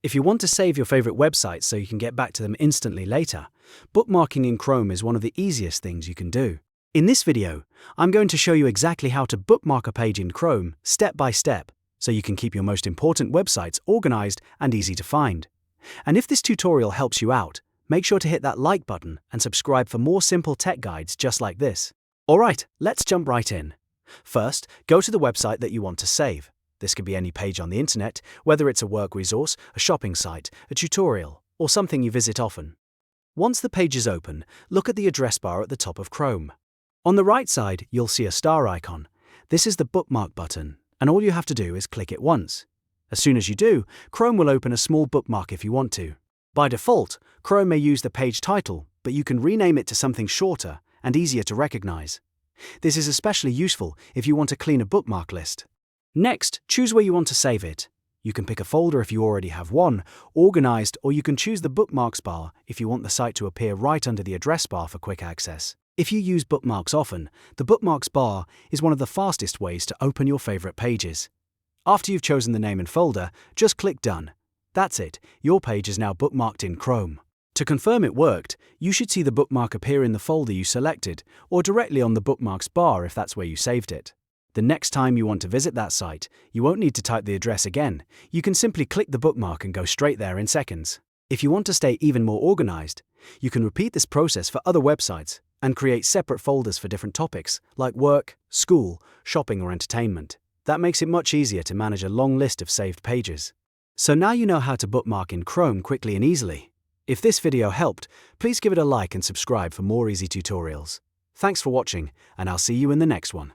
If you want to save your favorite websites so you can get back to them instantly later, bookmarking in Chrome is one of the easiest things you can do. In this video, I'm going to show you exactly how to bookmark a page in Chrome step by step, so you can keep your most important websites organized and easy to find. And if this tutorial helps you out, make sure to hit that like button and subscribe for more simple tech guides just like this. Alright, let's jump right in. First, go to the website that you want to save. This could be any page on the internet, whether it's a work resource, a shopping site, a tutorial, or something you visit often. Once the page is open, look at the address bar at the top of Chrome. On the right side, you'll see a star icon. This is the bookmark button, and all you have to do is click it once. As soon as you do, Chrome will open a small bookmark if you want to. By default, Chrome may use the page title, but you can rename it to something shorter and easier to recognize. This is especially useful if you want to clean a bookmark list. Next, choose where you want to save it. You can pick a folder if you already have one, organized, or you can choose the bookmarks bar if you want the site to appear right under the address bar for quick access. If you use bookmarks often, the bookmarks bar is one of the fastest ways to open your favorite pages. After you've chosen the name and folder, just click Done. That's it, your page is now bookmarked in Chrome. To confirm it worked, you should see the bookmark appear in the folder you selected, or directly on the bookmarks bar if that's where you saved it. The next time you want to visit that site, you won't need to type the address again. You can simply click the bookmark and go straight there in seconds. If you want to stay even more organized, you can repeat this process for other websites and create separate folders for different topics like work, school, shopping, or entertainment. That makes it much easier to manage a long list of saved pages. So now you know how to bookmark in Chrome quickly and easily. If this video helped, please give it a like and subscribe for more easy tutorials. Thanks for watching, and I'll see you in the next one.